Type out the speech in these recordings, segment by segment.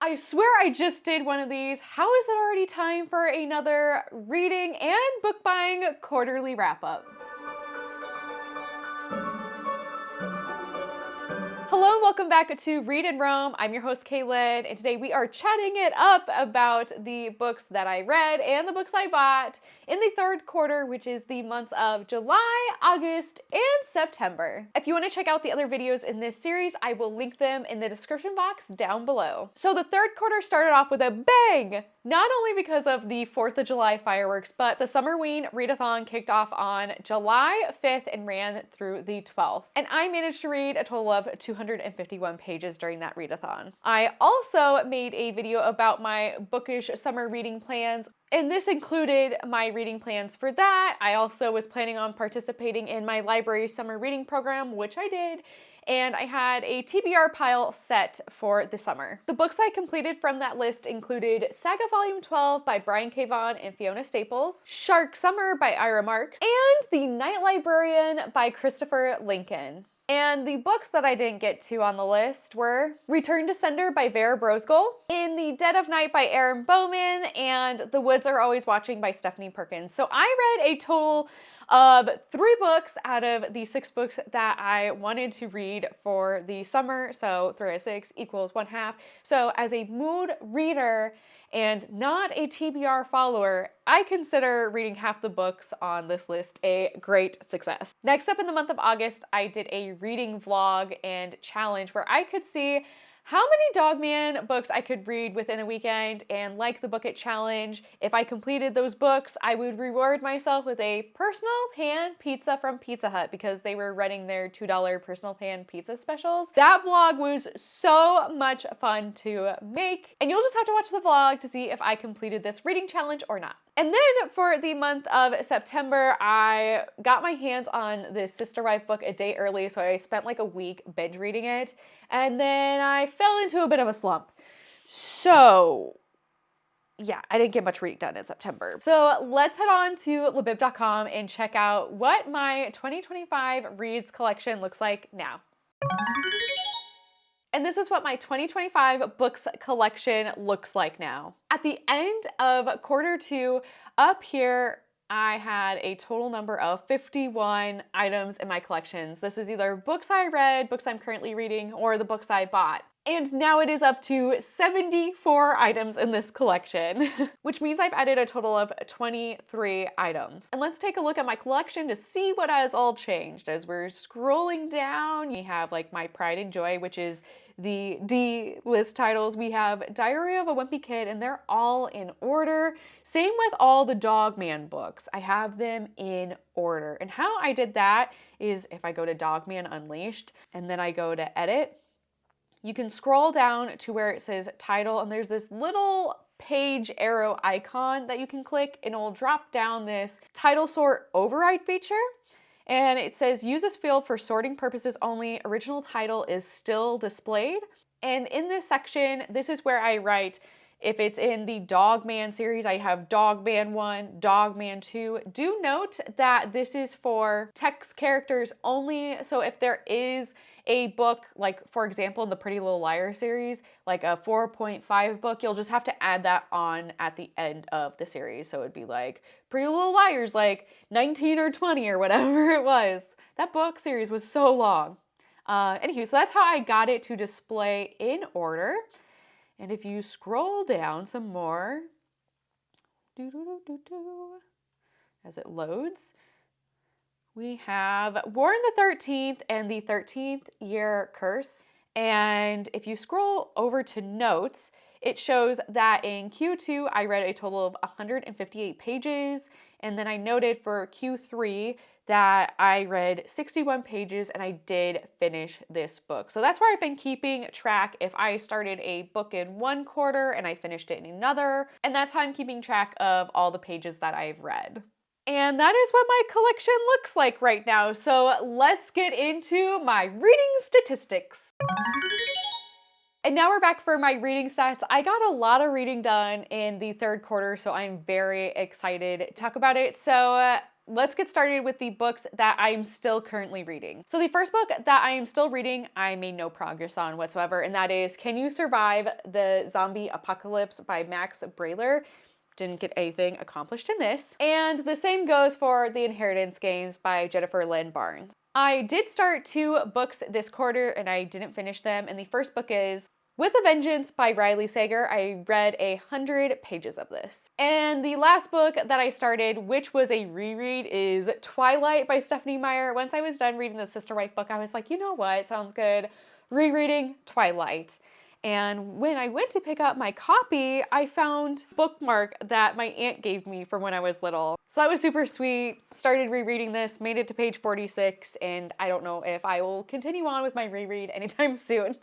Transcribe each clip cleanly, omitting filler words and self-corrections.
I swear I just did one of these. How is it already time for another reading and book buying quarterly wrap up? Hello and welcome back to Read in Rome. I'm your host, Kaylin, and today we are chatting it up about the books that I read and the books I bought in the third quarter, which is the months of July, August, and September. If you want to check out the other videos in this series, I will link them in the description box down below. So the third quarter started off with a bang! Not only because of the 4th of July fireworks, but the Summerween Readathon kicked off on July 5th and ran through the 12th. And I managed to read a total of 251 pages during that readathon. I also made a video about my bookish summer reading plans, and this included my reading plans for that. I also was planning on participating in my library summer reading program, which I did, and I had a TBR pile set for the summer. The books I completed from that list included Saga Volume 12 by Brian K. Vaughan and Fiona Staples, Shark Summer by Ira Marks, and The Night Librarian by Christopher Lincoln. And the books that I didn't get to on the list were Return to Sender by Vera Brosgol, In the Dead of Night by Aaron Bowman, and The Woods Are Always Watching by Stephanie Perkins. So I read a total of 3 books out of the 6 books that I wanted to read for the summer. So 3 out of 6 equals 1/2. So as a mood reader and not a TBR follower, I consider reading half the books on this list a great success. Next up in the month of August, I did a reading vlog and challenge where I could see how many Dogman books I could read within a weekend, and like the Book It challenge, if I completed those books, I would reward myself with a personal pan pizza from Pizza Hut because they were running their $2 personal pan pizza specials. That vlog was so much fun to make, and you'll just have to watch the vlog to see if I completed this reading challenge or not. And then for the month of September, I got my hands on this Sister Wife book a day early, so I spent like a week binge reading it, and then I fell into a bit of a slump. So yeah, I didn't get much reading done in September. So let's head on to libib.com and check out what my 2025 reads collection looks like now. And this is what my 2025 books collection looks like now. At the end of quarter 2, up here, I had a total number of 51 items in my collections. This is either books I read, books I'm currently reading, or the books I bought. And now it is up to 74 items in this collection, which means I've added a total of 23 items. And let's take a look at my collection to see what has all changed. As we're scrolling down, we have like My Pride and Joy, which is the D list titles. We have Diary of a Wimpy Kid, and they're all in order. Same with all the Dogman books. I have them in order. And how I did that is if I go to Dogman Unleashed, and then I go to Edit, you can scroll down to where it says title, and there's this little page arrow icon that you can click, and it will drop down this title sort override feature. And it says use this field for sorting purposes only. Original title is still displayed. And in this section, this is where I write, if it's in the Dogman series, I have Dogman 1, Dogman 2. Do note that this is for text characters only. So if there is a book, like for example, in the Pretty Little Liars series, like a 4.5 book, you'll just have to add that on at the end of the series. So it'd be like Pretty Little Liars, like 19 or 20 or whatever it was. That book series was so long. Anywho, so that's how I got it to display in order. And if you scroll down some more, as it loads, we have Warren the 13th and the 13th Year Curse. And if you scroll over to notes, it shows that in Q2, I read a total of 158 pages. And then I noted for Q3 that I read 61 pages and I did finish this book. So that's where I've been keeping track if I started a book in one quarter and I finished it in another. And that's how I'm keeping track of all the pages that I've read. And that is what my collection looks like right now. So let's get into my reading statistics. And now we're back for my reading stats. I got a lot of reading done in the third quarter, so I'm very excited to talk about it. So let's get started with the books that I'm still currently reading. So the first book that I am still reading, I made no progress on whatsoever, and that is Can You Survive the Zombie Apocalypse by Max Brailer. Didn't get anything accomplished in this. And the same goes for The Inheritance Games by Jennifer Lynn Barnes. I did start 2 books this quarter and I didn't finish them, and the first book is With a Vengeance by Riley Sager. I read 100 pages of this. And the last book that I started, which was a reread, is Twilight by Stephenie Meyer. Once I was done reading the Sister Wife book, I was like, you know what, sounds good. Rereading Twilight. And when I went to pick up my copy, I found a bookmark that my aunt gave me from when I was little. So that was super sweet. Started rereading this, made it to page 46, and I don't know if I will continue on with my reread anytime soon.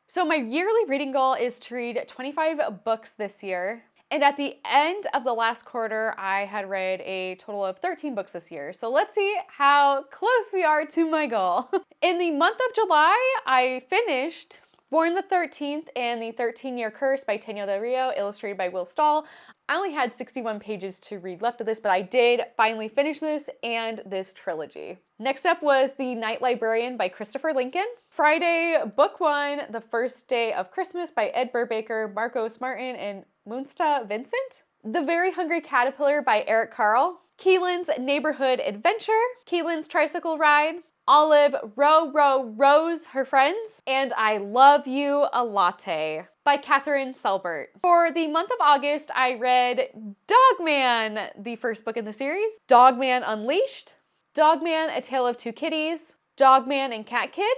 So my yearly reading goal is to read 25 books this year. And at the end of the last quarter, I had read a total of 13 books this year. So let's see how close we are to my goal. In the month of July, I finished Born the 13th and the 13-Year Curse by Tanya Del Rio, illustrated by Will Stahl. I only had 61 pages to read left of this, but I did finally finish this and this trilogy. Next up was The Night Librarian by Christopher Lincoln. Friday, Book 1, The First Day of Christmas by Ed Brubaker, Marcos Martin, and Munsta Vincent. The Very Hungry Caterpillar by Eric Carle. Keelan's Neighborhood Adventure. Keelan's Tricycle Ride. Olive, Row, Row, Rose, Her Friends, and I Love You, a Latte by Catherine Selbert. For the month of August, I read Dogman, the first book in the series, Dogman Unleashed, Dogman, A Tale of Two Kitties, Dogman and Cat Kid,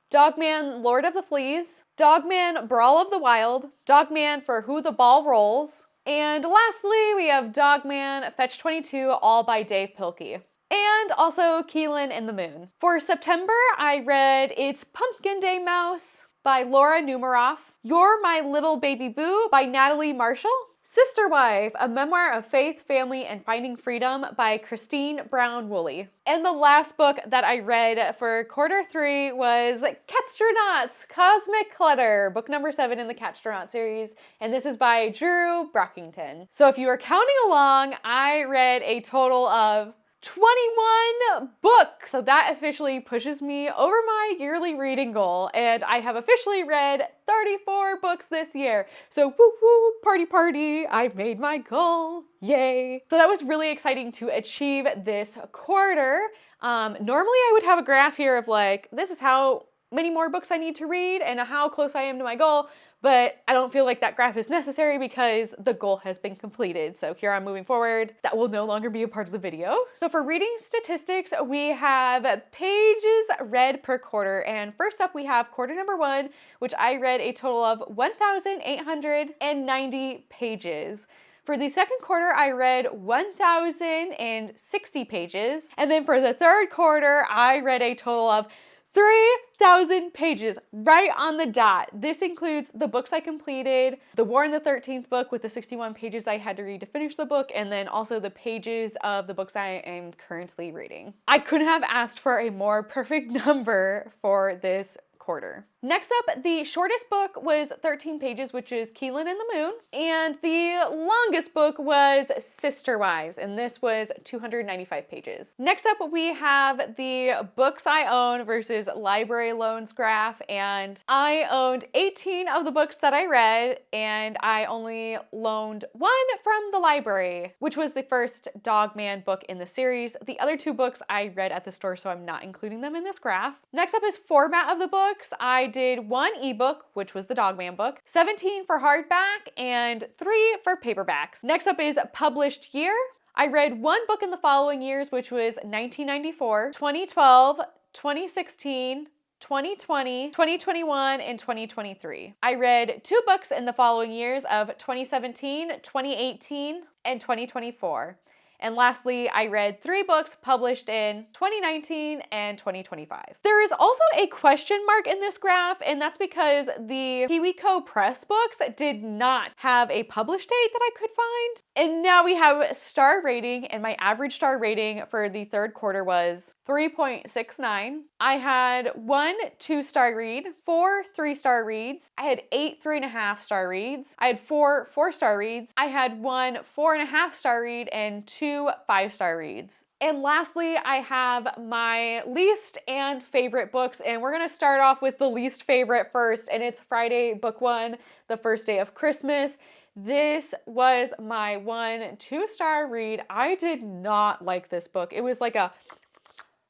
Dogman, Lord of the Fleas, Dogman, Brawl of the Wild, Dogman for Who the Ball Rolls, and lastly, we have Dogman, Fetch 22, all by Dave Pilkey. And also Keelan and the Moon. For September, I read It's Pumpkin Day Mouse by Laura Numeroff, You're My Little Baby Boo by Natalie Marshall, Sister Wife, A Memoir of Faith, Family, and Finding Freedom by Christine Brown Woolley. And the last book that I read for quarter 3 was Catstronauts, Cosmic Clutter, book number 7 in the Catstronaut series, and this is by Drew Brockington. So if you are counting along, I read a total of 21 books. So that officially pushes me over my yearly reading goal, and I have officially read 34 books this year. So woo woo, party party, I've made my goal, yay. So that was really exciting to achieve this quarter. Normally I would have a graph here of like, this is how many more books I need to read and how close I am to my goal, but I don't feel like that graph is necessary because the goal has been completed. So here I'm moving forward. That will no longer be a part of the video. So for reading statistics, we have pages read per quarter. And first up, we have quarter number 1, which I read a total of 1,890 pages. For the second quarter, I read 1,060 pages. And then for the third quarter, I read a total of 3,000 pages, right on the dot. This includes the books I completed, the War in the 13th book with the 61 pages I had to read to finish the book, and then also the pages of the books I am currently reading. I couldn't have asked for a more perfect number for this quarter. Next up, the shortest book was 13 pages, which is Keelan and the Moon, and the longest book was Sister Wives, and this was 295 pages. Next up, we have the books I own versus library loans graph, and I owned 18 of the books that I read, and I only loaned 1 from the library, which was the first Dogman book in the series. The other 2 books I read at the store, so I'm not including them in this graph. Next up is format of the books. I did 1 ebook, which was the Dogman book, 17 for hardback, and 3 for paperbacks. Next up is published year. I read 1 book in the following years, which was 1994, 2012, 2016, 2020, 2021, and 2023. I read 2 books in the following years of 2017, 2018, and 2024. And lastly, I read 3 books published in 2019 and 2025. There is also a question mark in this graph, and that's because the KiwiCo Press books did not have a publish date that I could find. And now we have star rating, and my average star rating for the third quarter was 3.69. I had 1 2-star read, 4 3-star reads. I had 8 3.5-star reads. I had 4 4-star reads. I had 1 4.5-star read and 2 5-star reads. And lastly, I have my least and favorite books, and we're gonna start off with the least favorite first, and it's Friday Book 1, The First Day of Christmas. This was my 1 2-star read. I did not like this book. It was like a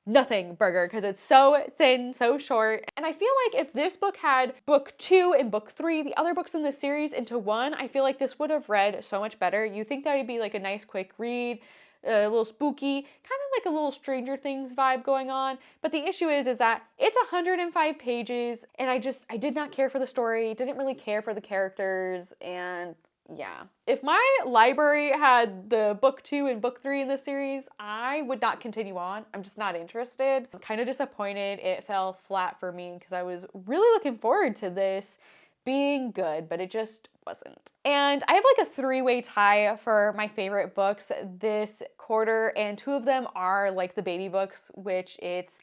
nothing burger because it's so thin, so short. And I feel like if this book had book 2 and book 3, the other books in the series, into one, I feel like this would have read so much better. You think that would be like a nice quick read, a little spooky, kind of like a little Stranger Things vibe going on. But the issue is that it's 105 pages and I did not care for the story, didn't really care for the characters, and yeah. If my library had the book 2 and book 3 in this series, I would not continue on. I'm just not interested. I'm kind of disappointed it fell flat for me because I was really looking forward to this being good, but it just wasn't. And I have like a 3-way tie for my favorite books this quarter, and 2 of them are like the baby books, which it's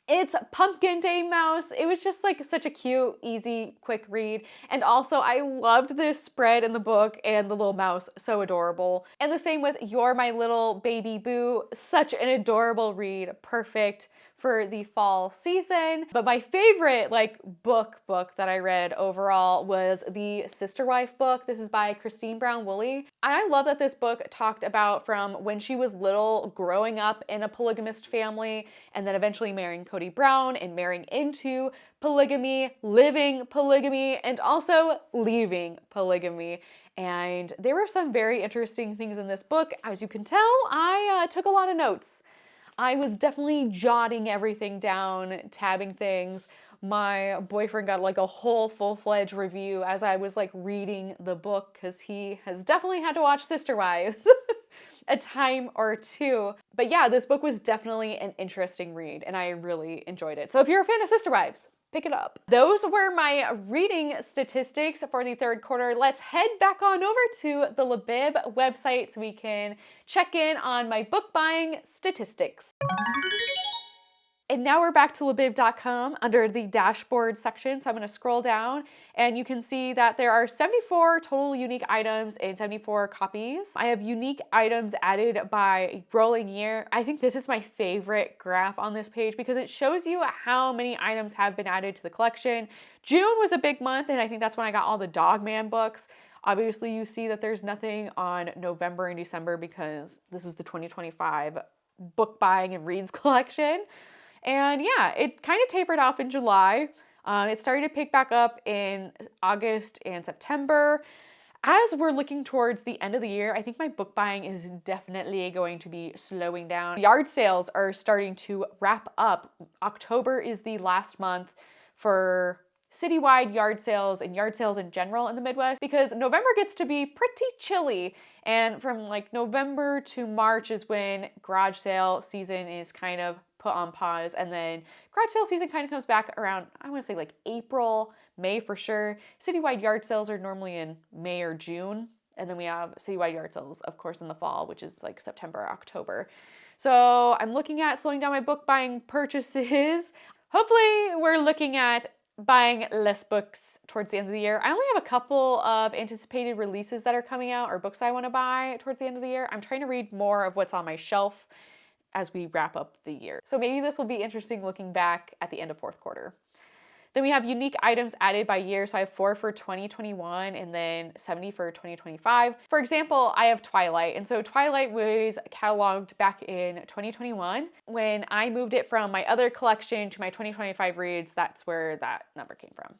Pumpkin Day Mouse. It was just like such a cute, easy, quick read. And also I loved this spread in the book and the little mouse, so adorable. And the same with You're My Little Baby Boo, such an adorable read, perfect for the fall season. But my favorite book that I read overall was the Sister Wife book. This is by Christine Brown Woolley. And I love that this book talked about from when she was little, growing up in a polygamist family, and then eventually marrying Cody Brown and marrying into polygamy, living polygamy, and also leaving polygamy. And there were some very interesting things in this book. As you can tell, I took a lot of notes. I was definitely jotting everything down, tabbing things. My boyfriend got like a whole full-fledged review as I was like reading the book because he has definitely had to watch Sister Wives a time or two. But yeah, this book was definitely an interesting read and I really enjoyed it. So if you're a fan of Sister Wives, pick it up. Those were my reading statistics for the third quarter. Let's head back on over to the Libib website so we can check in on my book buying statistics. And now we're back to libib.com under the dashboard section. So I'm going to scroll down and you can see that there are 74 total unique items and 74 copies. I have unique items added by rolling year. I think this is my favorite graph on this page because it shows you how many items have been added to the collection. June was a big month and I think that's when I got all the Dogman books. Obviously you see that there's nothing on November and December because this is the 2025 book buying and reads collection. And yeah, it kind of tapered off in July. It started to pick back up in August and September. As we're looking towards the end of the year, I think my book buying is definitely going to be slowing down. Yard sales are starting to wrap up. October is the last month for citywide yard sales and yard sales in general in the Midwest because November gets to be pretty chilly. And from like November to March is when garage sale season is kind of put on pause, and then garage sale season kind of comes back around, I want to say like April, May for sure. Citywide yard sales are normally in May or June, and then we have citywide yard sales, of course, in the fall, which is like September, October. So I'm looking at slowing down my book buying purchases. Hopefully we're looking at buying less books towards the end of the year. I only have a couple of anticipated releases that are coming out or books I want to buy towards the end of the year. I'm trying to read more of what's on my shelf as we wrap up the year. So maybe this will be interesting looking back at the end of fourth quarter. Then we have unique items added by year. So I have 4 for 2021 and then 70 for 2025. For example, I have Twilight. And so Twilight was cataloged back in 2021. When I moved it from my other collection to my 2025 reads, that's where that number came from.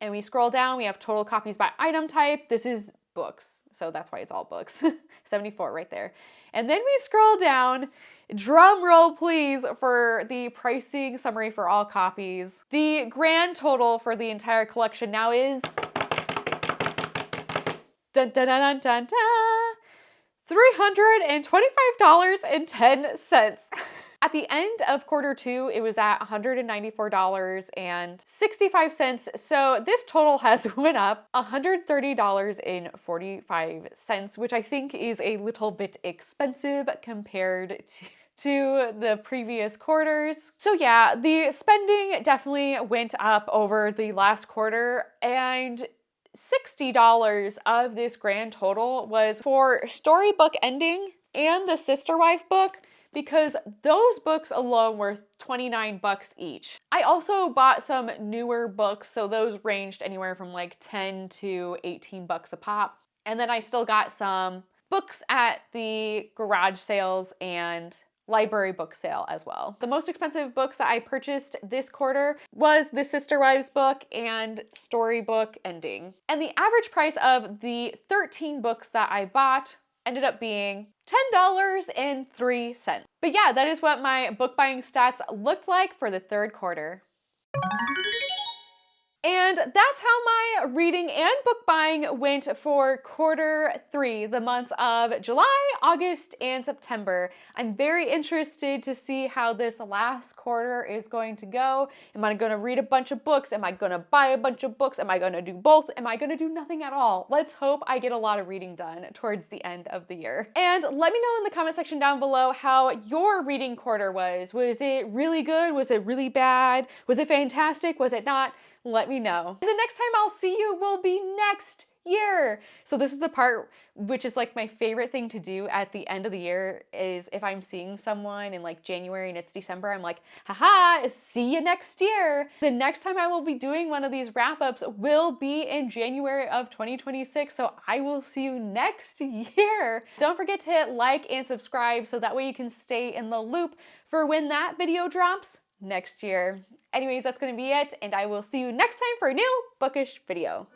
And we scroll down, we have total copies by item type. This is books, so that's why it's all books. 74 right there. And then we scroll down, drum roll please, for the pricing summary for all copies. The grand total for the entire collection now is dun, dun, dun, dun, dun, dun, $325.10. At the end of quarter 2, it was at $194.65. So this total has went up $130.45, which I think is a little bit expensive compared to the previous quarters. So yeah, the spending definitely went up over the last quarter, and $60 of this grand total was for Storybook Ending and the Sister Wife book, because those books alone were 29 bucks each. I also bought some newer books, so those ranged anywhere from like 10 to 18 bucks a pop. And then I still got some books at the garage sales and library book sale as well. The most expensive books that I purchased this quarter was the Sister Wives book and Storybook Ending. And the average price of the 13 books that I bought ended up being $10.03. But yeah, that is what my book buying stats looked like for the third quarter. And that's how my reading and book buying went for quarter 3, the months of July, August, and September. I'm very interested to see how this last quarter is going to go. Am I going to read a bunch of books? Am I going to buy a bunch of books? Am I going to do both? Am I going to do nothing at all? Let's hope I get a lot of reading done towards the end of the year. And let me know in the comment section down below how your reading quarter was. Was it really good? Was it really bad? Was it fantastic? Was it not? Let me know. And the next time I'll see you will be next year. So this is the part which is like my favorite thing to do at the end of the year, is if I'm seeing someone in like January and it's December, I'm like, haha, see you next year. The next time I will be doing one of these wrap-ups will be in January of 2026. So I will see you next year. Don't forget to hit like and subscribe so that way you can stay in the loop for when that video drops next year. Anyways, that's going to be it, and I will see you next time for a new bookish video.